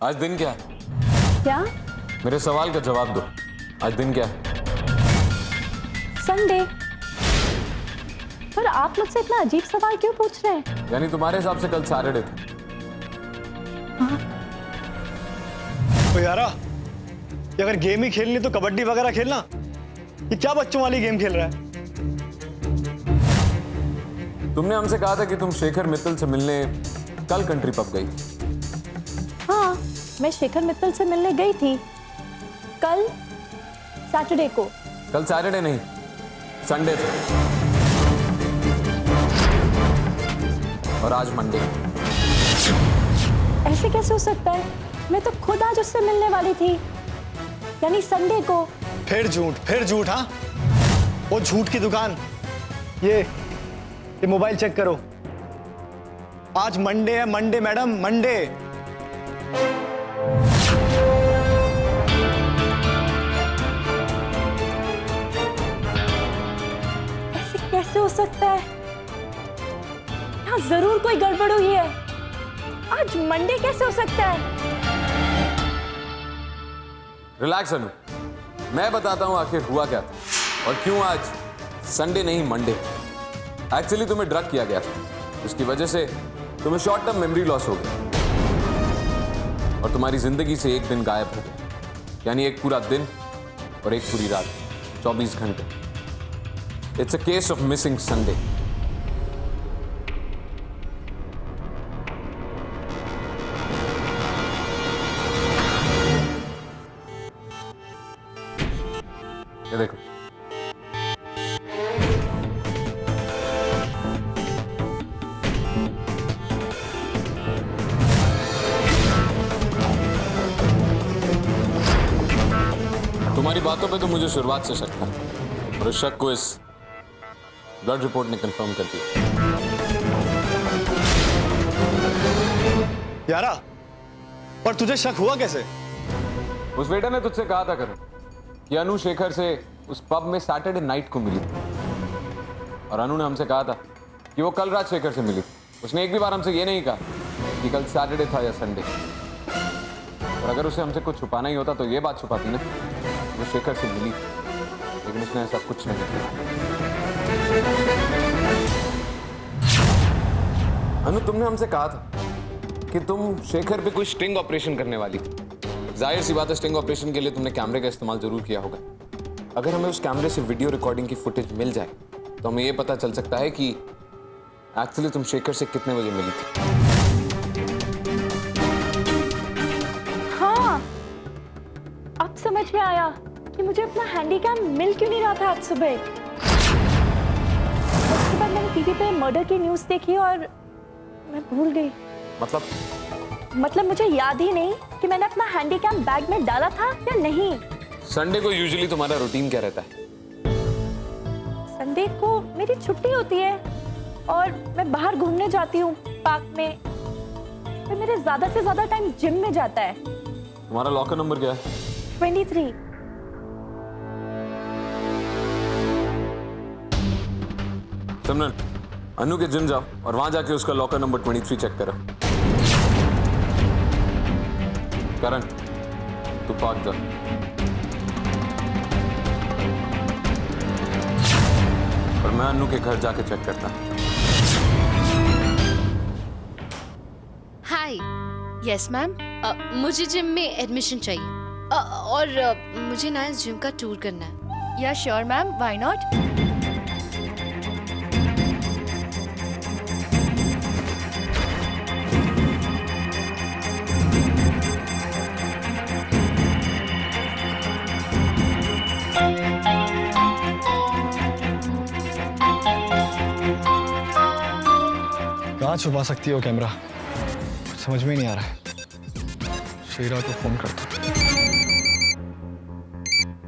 आज दिन क्या है? क्या? मेरे सवाल का जवाब दो। आज दिन क्या है? संडे। पर आप मुझसे इतना अजीब सवाल क्यों पूछ रहे हैं? यानी तुम्हारे हिसाब से कल सैटरडे था? तो यारा, ये अगर गेम ही खेलनी तो कबड्डी वगैरह खेलना। ये क्या बच्चों वाली गेम खेल रहा है? तुमने हमसे कहा था कि तुम शेखर मित्तल से मिलने कल कंट्री पब गई। हाँ, मैं शेखर मित्तल से मिलने गई थी कल सैटरडे को। कल सैटरडे नहीं, संडे था। और आज मंडे। ऐसे कैसे हो सकता है? मैं तो खुद आज उससे मिलने वाली थी, यानी संडे को। फिर झूठ। हाँ, वो झूठ की दुकान। ये मोबाइल चेक करो। आज मंडे है, मंडे मैडम, मंडे। ऐसे कैसे हो सकता है? यहाँ जरूर कोई गड़बड़ हुई है। आज मंडे कैसे हो सकता है? रिलैक्स अनु, मैं बताता हूं आखिर हुआ क्या था और क्यों आज संडे नहीं मंडे। एक्चुअली तुम्हें ड्रग किया गया था, उसकी वजह से तुम्हें शॉर्ट टर्म मेमोरी लॉस हो गया और तुम्हारी जिंदगी से एक दिन गायब हो गया, यानी एक पूरा दिन और एक पूरी रात, 24 घंटे। It's a case of missing Sunday. ये देखो, तुम्हारी बातों पे तो मुझे शुरुआत से शक था और उस शक को इस ब्लड रिपोर्ट ने कंफर्म कर दिया। यारा, पर तुझे शक हुआ कैसे? उस वेटर ने तुझसे कहा था करण कि अनु शेखर से उस पब में सैटरडे नाइट को मिली थी और अनु ने हमसे कहा था कि वो कल रात शेखर से मिली थी। उसने एक भी बार हमसे ये नहीं कहा कि कल सैटरडे था या संडे। और अगर उसे हमसे कुछ छुपाना ही होता तो ये बात छुपाती ना, वो शेखर से मिली, लेकिन उसने ऐसा कुछ नहीं किया। अनु, तुमने हमसे कहा था कि तुम शेखर पे कोई स्टिंग ऑपरेशन करने वाली थी। जाहिर सी बात है, स्टिंग ऑपरेशन के लिए तुमने कैमरे का इस्तेमाल जरूर किया होगा। अगर हमें उस कैमरे से वीडियो रिकॉर्डिंग की फुटेज मिल जाए तो हमें यह पता चल सकता है कि एक्चुअली तुम शेखर से कितने बजे मिली थी। हाँ, अब समझ में आया कि मुझे अपना हैंडीकैम मिल क्यों नहीं रहा था आज सुबह। उसके बाद मैंने टीवी पे मर्डर की न्यूज़ देखी और मैं भूल गई। मतलब मुझे याद ही नहीं कि मैंने अपना हैंडीकैम बैग में डाला था या नहीं। संडे को यूजुअली तुम्हारा रूटीन क्या रहता है? संडे को मेरी छुट्टी होती है और मैं बाहर घूमने जाती हूँ पार्क में। फिर मेरे ज्यादा से ज्यादा टाइम जिम में जाता है। तुम्हारा लॉकर नंबर क्या है? 23। सिमरन, अनु के जिम जाओ और वहां जाके उसका लॉकर नंबर 23 चेक करो। करण, तू पार्क जा। और मैं अनु के घर जाके चेक करता हूं। हाय। Yes ma'am. मुझे जिम में एडमिशन चाहिए और मुझे ना इस जिम का टूर करना है। या श्योर मैम, व्हाई नॉट। कहाँ छुपा सकती हो कैमरा? कुछ समझ में ही नहीं आ रहा है। शेरा को फोन करता।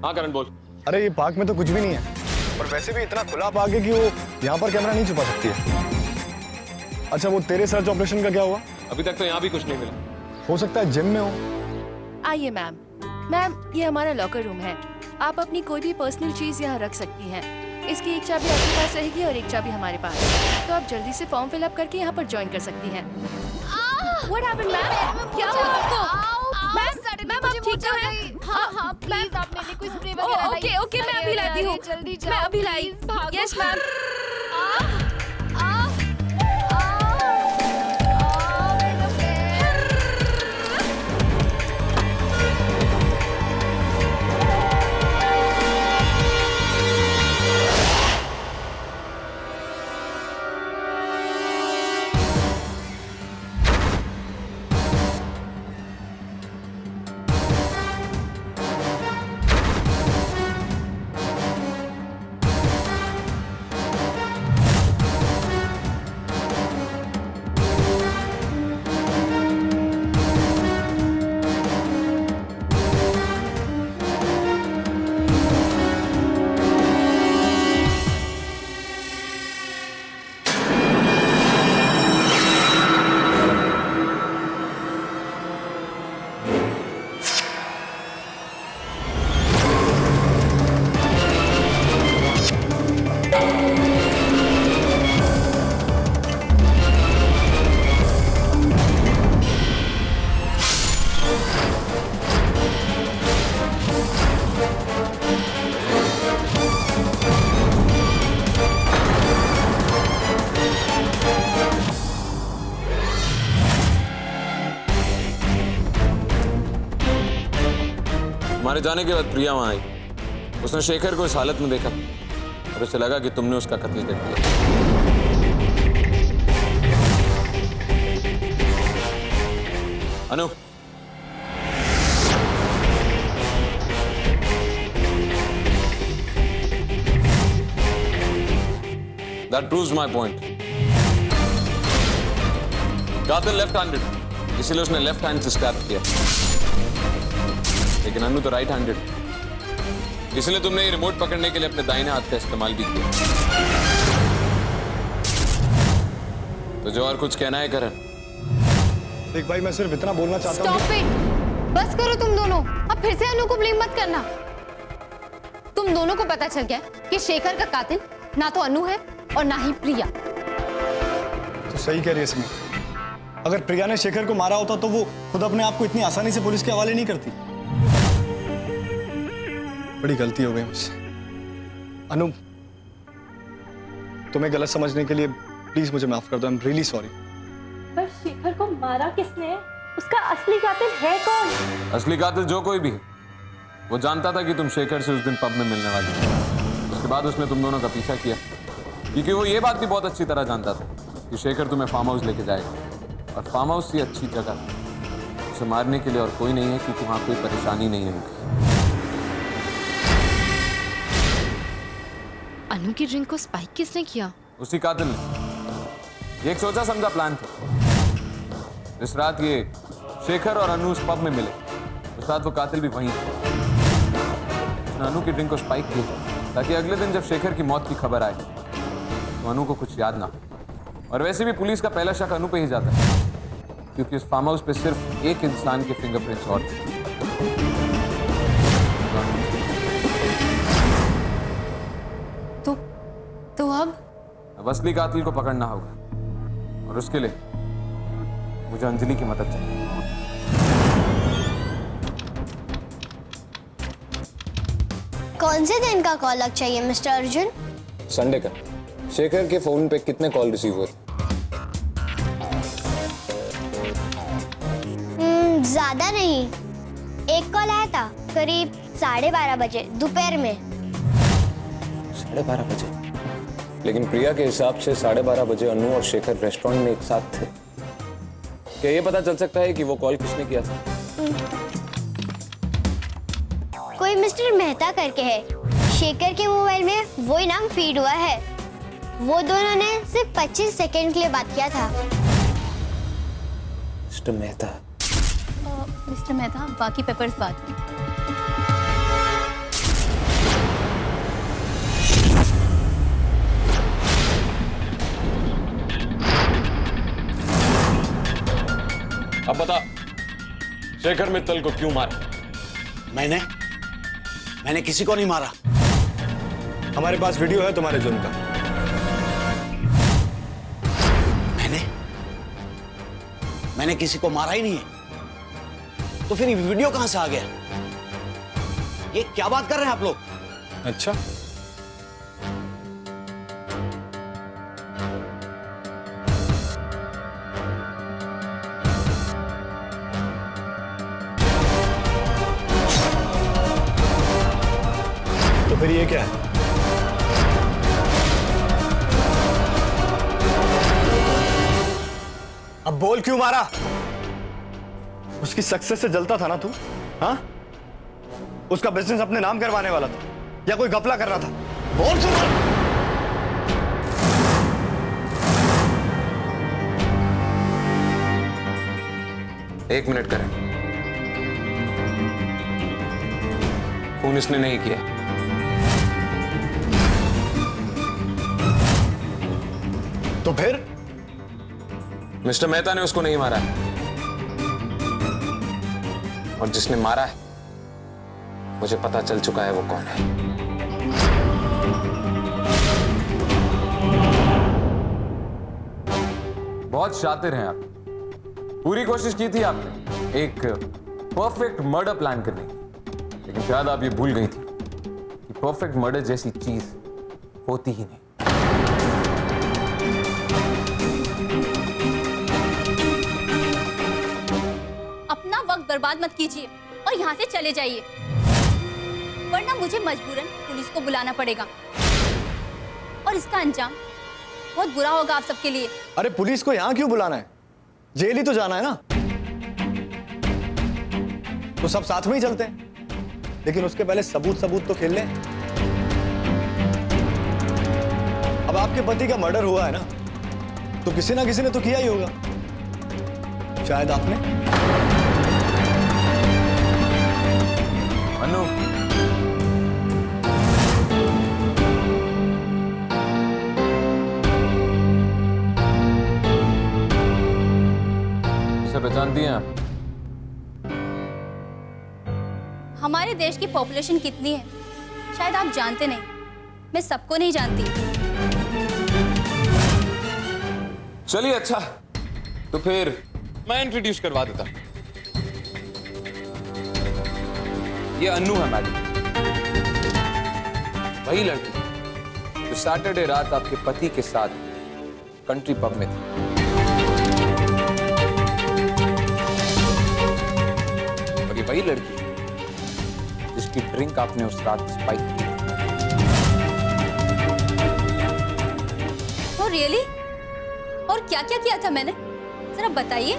हाँ करण, बोल। अरे ये पार्क में तो कुछ भी नहीं है, और वैसे भी इतना खुला पार्क है कि वो यहाँ पर कैमरा नहीं छुपा सकती है। अच्छा, वो तेरे सर्च ऑपरेशन का क्या हुआ? अभी तक तो यहाँ भी कुछ नहीं मिला। हो सकता है जिम में हो। आइए मैम। मैम, ये हमारा लॉकर रूम है। आप अपनी कोई भी पर्सनल चीज यहाँ रख सकती हैं। इसकी एक चाबी आपके पास रहेगी और एक चाबी हमारे पास। तो आप जल्दी से फॉर्म फिलअप करके यहाँ पर ज्वाइन कर सकती हैं। What happened, ma'am? क्या हुआ आपको? लाती हूँ। जल्दी मैं अभी लाई। Yes ma'am. हमारे जाने के बाद प्रिया वहां आई। उसने शेखर को इस हालत में देखा और उसे लगा कि तुमने उसका कत्ल कर दिया। अनु, that proves my point. कातिल लेफ्ट हैंडेड, इसीलिए उसने लेफ्ट हैंड से स्टैब किया। लेकिन अनु तो राइट हैंडेड, इसलिए तुमने ये रिमोट पकड़ने के लिए अपने दाहिने हाथ का इस्तेमाल भी किया। तो जो और कुछ कहना है करण। देख भाई, मैं सिर्फ इतना बोलना चाहता हूँ। स्टॉप इट, बस करो तुम दोनों। अब फिर से अनु को ब्लेम मत करना। तुम दोनों को पता चल गया कि शेखर का कातिल ना तो अनु है और ना ही प्रिया। तो सही कह रही है सिमी। अगर प्रिया ने शेखर को मारा होता तो वो खुद अपने आप को इतनी आसानी से पुलिस के हवाले नहीं करती। बड़ी गलती हो गई मुझसे। अनु, तुम्हें गलत समझने के लिए प्लीज मुझे माफ कर दो। I am really sorry. पर शेखर को मारा किसने? उसका असली कातिल है कौन? असली कातिल जो कोई भी है, वो जानता था कि तुम शेखर से उस दिन पब में मिलने वाली थी। उसके बाद उसने तुम दोनों का पीछा किया, क्योंकि वो ये बात भी बहुत अच्छी तरह जानता था कि शेखर तुम्हें फार्म हाउस लेके जाएगा, और फार्म हाउस से अच्छी जगह उसे मारने के लिए और कोई नहीं है, क्योंकि वहां कोई परेशानी नहीं होगी। अनु की ड्रिंक को स्पाइक किसने किया? उसी कातिल ने। ये एक सोचा समझा प्लान था। जिस रात ये शेखर और अनु उस पब में मिले, उस रात वो कातिल भी वहीं था। उसने अनु की ड्रिंक को स्पाइक किया ताकि अगले दिन जब शेखर की मौत की खबर आए तो अनु को कुछ याद ना। और वैसे भी पुलिस का पहला शक अनु पे ही जाता है, क्योंकि उस फार्म हाउस पे सिर्फ एक इंसान के फिंगरप्रिंट्स और थे। तो अब असली कातिल को पकड़ना होगा, और उसके लिए मुझे अंजलि की मदद चाहिए। कौन से दिन का कॉल लग चाहिए मिस्टर अर्जुन? संडे का। शेखर के फोन पे कितने कॉल रिसीव हुए? ज्यादा नहीं, एक कॉल आया था करीब 12:30 बजे दोपहर में। 12:30 बजे? लेकिन प्रिया के हिसाब से 12:30 बजे अनु और शेखर रेस्टोरेंट में एक साथ थे। क्या ये पता चल सकता है कि वो कॉल किसने किया था? कोई मिस्टर मेहता करके है, शेखर के मोबाइल में वही नाम फीड हुआ है। वो दोनों ने सिर्फ 25 सेकंड के लिए बात किया था। मिस्टर मेहता। मिस्टर मेहता, बाकी पेपर्स बाद में। अब बता, शेखर मित्तल को क्यों मारा? मैंने किसी को नहीं मारा। हमारे पास वीडियो है तुम्हारे जुर्म का। मैंने किसी को मारा ही नहीं है। तो फिर ये वीडियो कहां से आ गया? ये क्या बात कर रहे हैं आप लोग? अच्छा, तो फिर ये क्या है? अब बोल क्यों मारा? उसकी सक्सेस से जलता था ना तू? हाँ? उसका बिजनेस अपने नाम करवाने वाला था या कोई घपला कर रहा था? बोल क्यों मारा? एक मिनट करें। फोन इसने नहीं किया। तो फिर? मिस्टर मेहता ने उसको नहीं मारा है, और जिसने मारा है मुझे पता चल चुका है वो कौन है। बहुत शातिर हैं आप। पूरी कोशिश की थी आपने एक परफेक्ट मर्डर प्लान करने की, लेकिन शायद आप ये भूल गई थी कि परफेक्ट मर्डर जैसी चीज होती ही नहीं। अपना वक्त बर्बाद मत कीजिए और यहाँ से चले जाइए, वरना मुझे मजबूरन पुलिस को बुलाना पड़ेगा और इसका अंजाम बहुत बुरा होगा आप सबके लिए। अरे पुलिस को यहां क्यों बुलाना है? जेल ही तो जाना है ना। तो सब साथ में ही चलते हैं, लेकिन उसके पहले सबूत तो खेल लें। अब आपके पति का मर्डर हुआ है ना, तो किसी ना किसी ने तो किया ही होगा। शायद आपने। अनु, इसे पहचानती हैं आप? हमारे देश की पॉपुलेशन कितनी है शायद आप जानते नहीं, मैं सबको नहीं जानती। चलिए अच्छा, तो फिर मैं इंट्रोड्यूस करवा देता हूं। ये अनु है मैडम, वही लड़की जो सैटरडे रात आपके पति के साथ कंट्री पब में थी। और ये वही लड़की जिसकी ड्रिंक आपने उस रात स्पाइक की। Oh really? और क्या क्या किया था मैंने, जरा बताइए।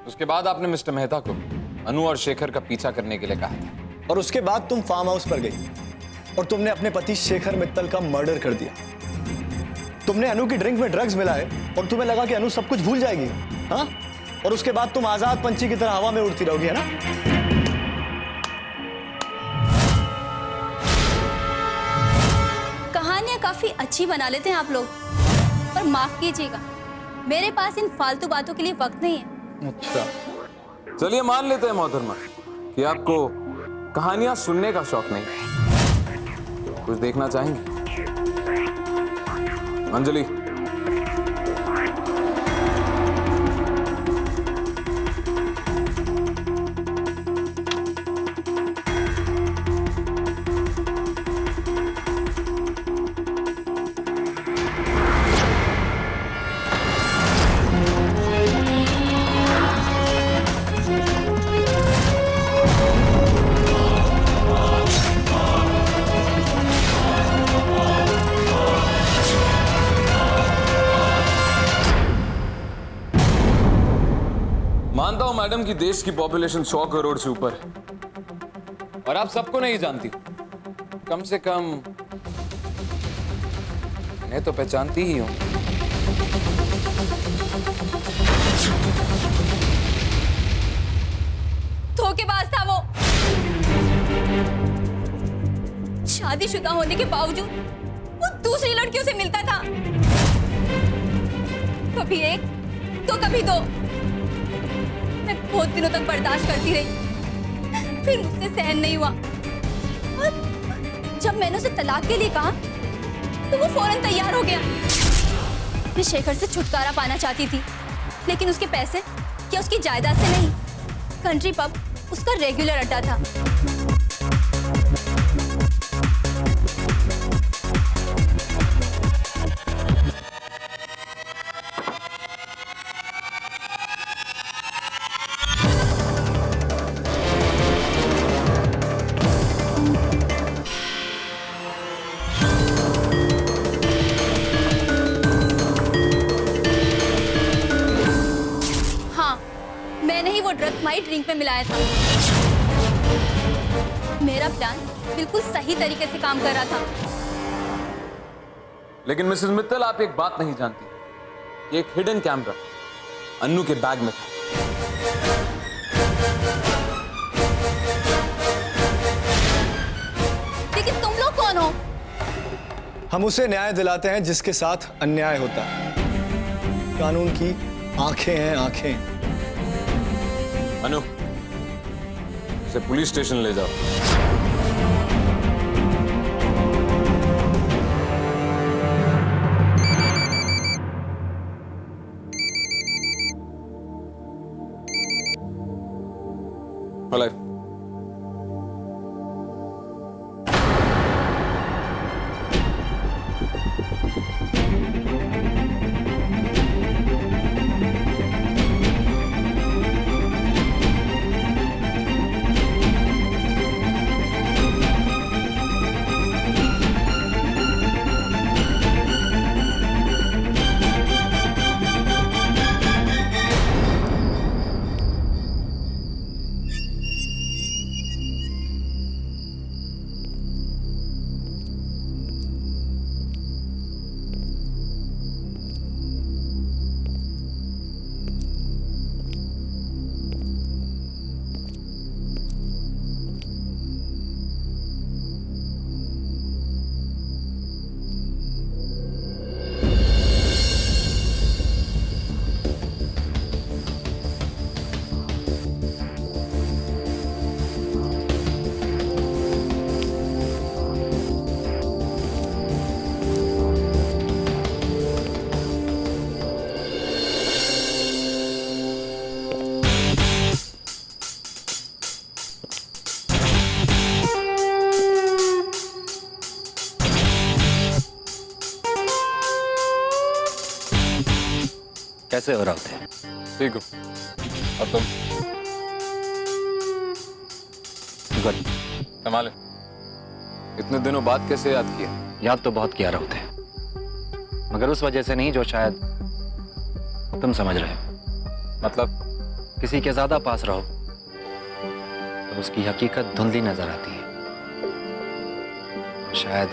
उसके बाद आपने मिस्टर मेहता को अनु और शेखर का पीछा करने के लिए कहा था, और उसके बाद तुम फार्म हाउस पर गई और तुमने अपने पति शेखर मित्तल का मर्डर कर दिया। तुमने अनु की ड्रिंक में ड्रग्स मिलाए और तुम्हें लगा कि अनु सब कुछ भूल जाएगी, हाँ? और उसके बाद तुम आजाद पंछी की तरह हवा में उड़ती रहोगी, है ना? कहानियां काफी अच्छी बना लेते हैं आप लोग, पर माफ कीजिएगा, मेरे पास इन फालतू बातों के लिए वक्त नहीं है। अच्छा, चलिए मान लेते हैं मोहतरमा कि आपको कहानियां सुनने का शौक नहीं। कुछ देखना चाहेंगे? अंजलि, मानता हूं मैडम कि देश की पॉपुलेशन 100 करोड़ से ऊपर है और आप सबको नहीं जानती, कम से कम मैं तो पहचानती ही हूं। धोखेबाज था वो, शादीशुदा होने के बावजूद वो दूसरी लड़कियों से मिलता था, कभी एक तो कभी दो। मैं बहुत दिनों तक बर्दाश्त करती रही, फिर मुझसे सहन नहीं हुआ और जब मैंने उसे तलाक के लिए कहा तो वो फौरन तैयार हो गया। मैं शेखर से छुटकारा पाना चाहती थी, लेकिन उसके पैसे या उसकी जायदाद से नहीं। कंट्री पब उसका रेगुलर अड्डा था। मैंने ही वो ड्रग तुम्हारी ड्रिंक में मिलाया था। मेरा प्लान बिल्कुल सही तरीके से काम कर रहा था। लेकिन मिसेस मित्तल, आप एक बात नहीं जानती कि एक हिडन कैमरा अन्नू के बैग में था। लेकिन तुम लोग कौन हो? हम उसे न्याय दिलाते हैं जिसके साथ अन्याय होता है। कानून की आंखें हैं आंखें। अनु, इसे पुलिस स्टेशन ले जाओ। हेलो। कैसे हो रहा थे? ठीक हो। और तुम? गुड। कमाल है, इतने दिनों बाद कैसे याद किया? याद तो बहुत किया रहा थे, मगर उस वजह से नहीं जो शायद तुम समझ रहे हो। मतलब? किसी के ज्यादा पास रहो तो उसकी हकीकत धुंधली नजर आती है। शायद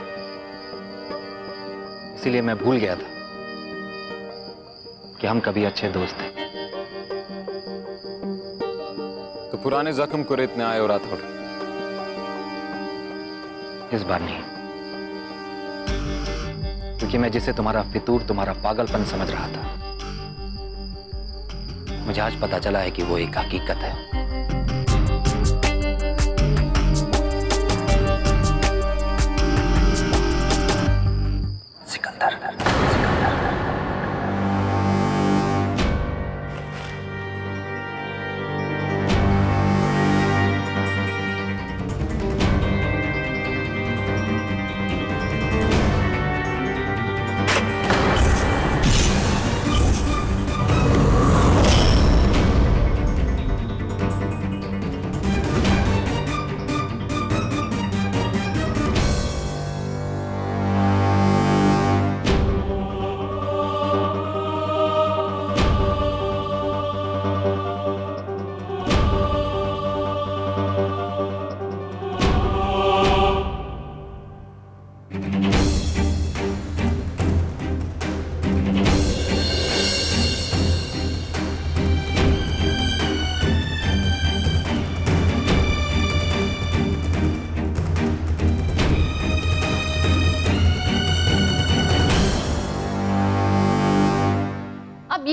इसीलिए मैं भूल गया था कि हम कभी अच्छे दोस्त थे। तो पुराने जख्म को रेतने आए हो राठौड़? इस बार नहीं, क्योंकि मैं जिसे तुम्हारा फितूर, तुम्हारा पागलपन समझ रहा था, मुझे आज पता चला है कि वो एक हकीकत है। सिकंदर।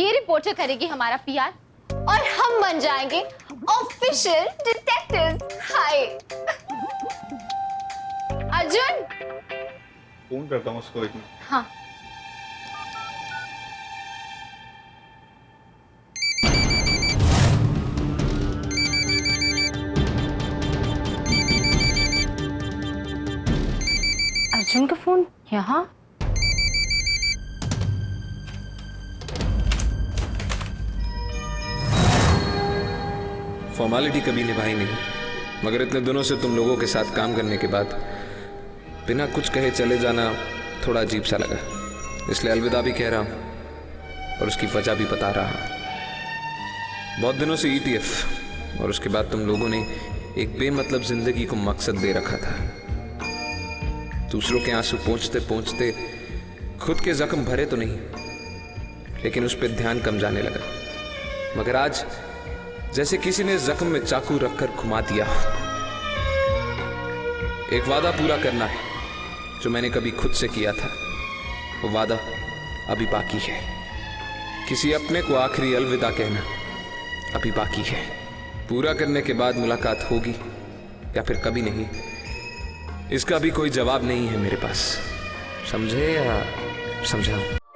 रिपोर्टर करेगी हमारा पीआर और हम बन जाएंगे ऑफिशियल डिटेक्टिव्स। हाय अर्जुन, फोन करता हूँ उसको एक मिनट। हाँ अर्जुन का फोन यहाँ। फॉर्मेलिटी कभी निभाई नहीं, मगर इतने दिनों से तुम लोगों के साथ काम करने के बाद बिना कुछ कहे चले जाना थोड़ा अजीब सा लगा, इसलिए अलविदा भी कह रहा हूँ और उसकी वजह भी बता रहा हूँ। बहुत दिनों से ETF और उसके बाद तुम लोगों ने एक बेमतलब जिंदगी को मकसद दे रखा था। दूसरों के आंसू पोंछते पोंछते खुद के जख्म भरे तो नहीं, लेकिन उस पर ध्यान कम जाने लगा। मगर आज जैसे किसी ने जख्म में चाकू रखकर घुमा दिया। एक वादा पूरा करना है जो मैंने कभी खुद से किया था। वो वादा अभी बाकी है। किसी अपने को आखिरी अलविदा कहना अभी बाकी है। पूरा करने के बाद मुलाकात होगी या फिर कभी नहीं, इसका भी कोई जवाब नहीं है मेरे पास। समझे या समझाऊं?